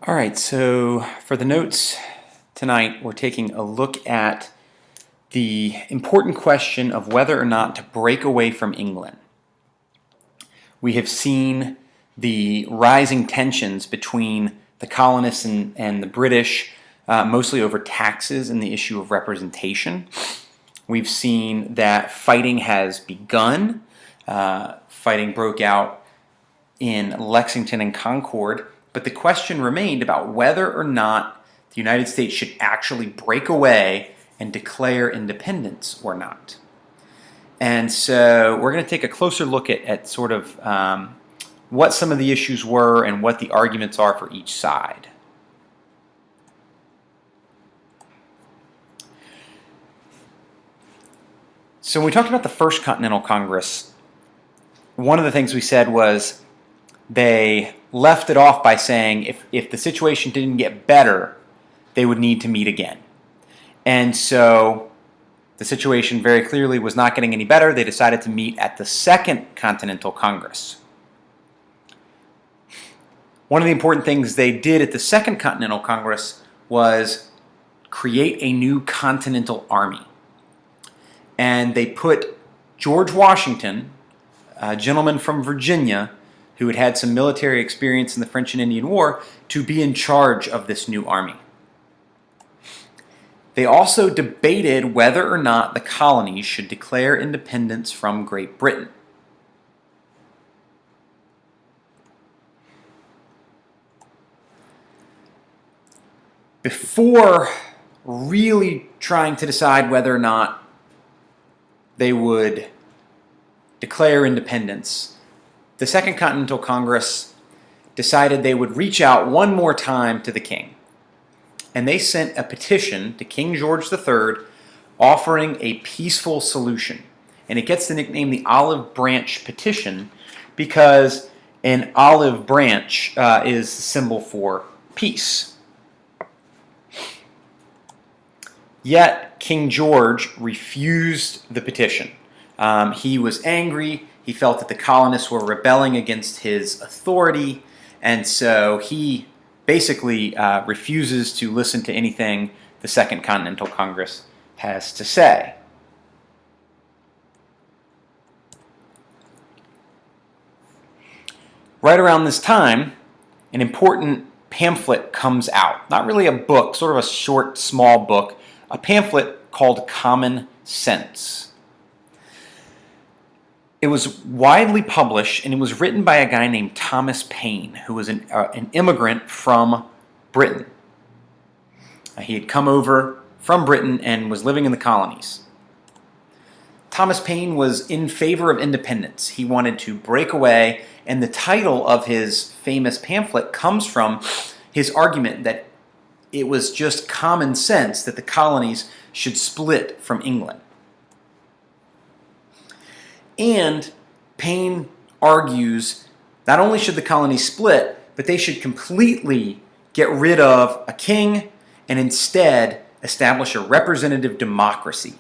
All right, so for the notes tonight, we're taking a look at the important question of whether or not to break away from England. We have seen the rising tensions between the colonists and the British, mostly over taxes and the issue of representation. We've seen that fighting has begun. Fighting broke out in Lexington and Concord, but the question remained about whether or not the United States should actually break away and declare independence or not. And so we're going to take a closer look at sort of what some of the issues were and what the arguments are for each side. So when we talked about the First Continental Congress, one of the things we said was they left it off by saying if the situation didn't get better, they would need to meet again. And so the situation very clearly was not getting any better. They decided to meet at the Second Continental Congress. One of the important things they did at the Second Continental Congress was create a new Continental Army. And they put George Washington, a gentleman from Virginia, who had had some military experience in the French and Indian War, to be in charge of this new army. They also debated whether or not the colonies should declare independence from Great Britain. Before really trying to decide whether or not they would declare independence, the Second Continental Congress decided they would reach out one more time to the king. And they sent a petition to King George III offering a peaceful solution. And it gets the nickname the Olive Branch Petition because an olive branch is the symbol for peace. Yet King George refused the petition. He was angry. He felt that the colonists were rebelling against his authority, and so he basically refuses to listen to anything the Second Continental Congress has to say. Right around this time, an important pamphlet comes out. Not really a book, sort of a short, small book, a pamphlet called Common Sense. It was widely published, and it was written by a guy named Thomas Paine, who was an immigrant from Britain. He had come over from Britain and was living in the colonies. Thomas Paine was in favor of independence. He wanted to break away, and the title of his famous pamphlet comes from his argument that it was just common sense that the colonies should split from England. And Paine argues not only should the colonies split, but they should completely get rid of a king and instead establish a representative democracy.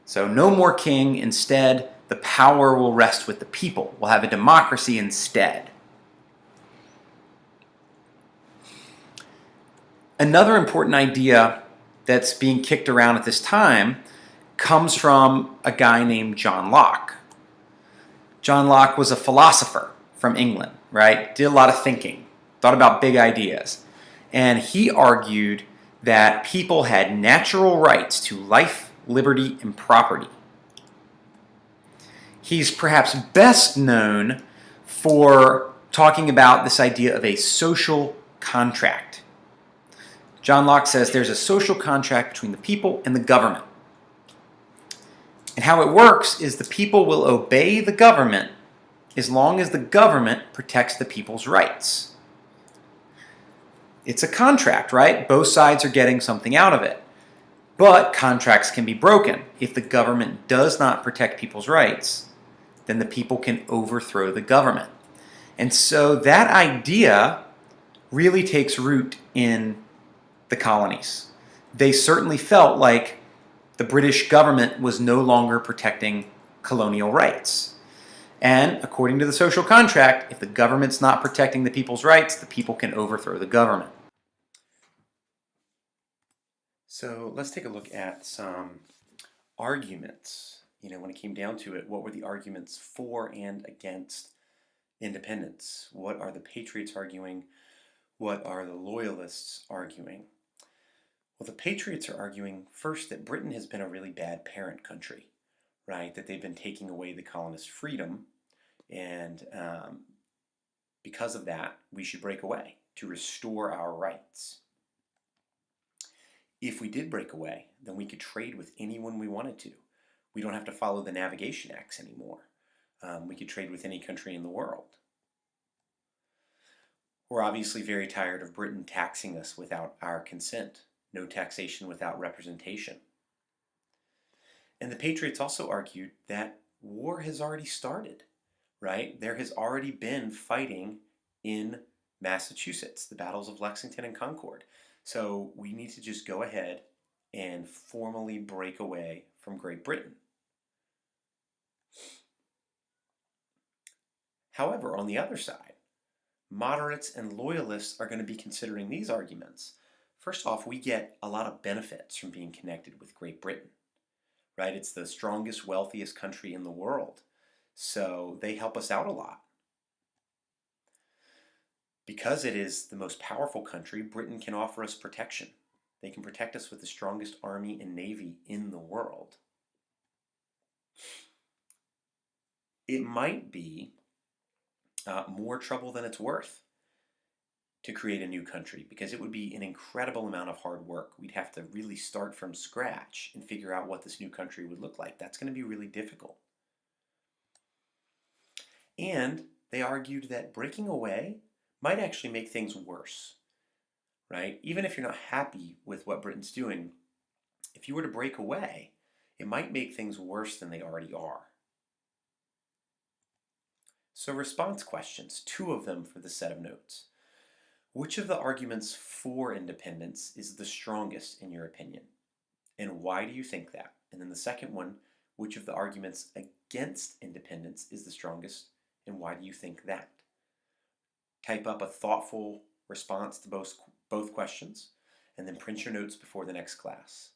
So no more king, instead the power will rest with the people. We'll have a democracy instead. Another important idea that's being kicked around at this time comes from a guy named John Locke. John Locke was a philosopher from England, right? Did a lot of thinking, thought about big ideas. And he argued that people had natural rights to life, liberty, and property. He's perhaps best known for talking about this idea of a social contract. John Locke says there's a social contract between the people and the government. And how it works is the people will obey the government as long as the government protects the people's rights. It's a contract, right? Both sides are getting something out of it. But contracts can be broken. If the government does not protect people's rights, then the people can overthrow the government. And so that idea really takes root in the colonies. They certainly felt like the British government was no longer protecting colonial rights. And according to the social contract, if the government's not protecting the people's rights, the people can overthrow the government. So let's take a look at some arguments. When it came down to it, what were the arguments for and against independence? What are the patriots arguing? What are the loyalists arguing? Well, the patriots are arguing first that Britain has been a really bad parent country, right? That they've been taking away the colonists' freedom, and because of that, we should break away to restore our rights. If we did break away, then we could trade with anyone we wanted to. We don't have to follow the navigation acts anymore. We could trade with any country in the world. We're obviously very tired of Britain taxing us without our consent. No taxation without representation. And the patriots also argued that war has already started, right? There has already been fighting in Massachusetts, the battles of Lexington and Concord. So we need to just go ahead and formally break away from Great Britain. However, on the other side, moderates and loyalists are going to be considering these arguments. First off, we get a lot of benefits from being connected with Great Britain, right? It's the strongest, wealthiest country in the world, so they help us out a lot. Because it is the most powerful country, Britain can offer us protection. They can protect us with the strongest army and navy in the world. It might be more trouble than it's worth to create a new country, because it would be an incredible amount of hard work. We'd have to really start from scratch and figure out what this new country would look like. That's going to be really difficult. And they argued that breaking away might actually make things worse, right? Even if you're not happy with what Britain's doing, if you were to break away, it might make things worse than they already are. So response questions, 2 of them for the set of notes. Which of the arguments for independence is the strongest in your opinion? And why do you think that? And then the second one, which of the arguments against independence is the strongest, and why do you think that? Type up a thoughtful response to both questions, and then print your notes before the next class.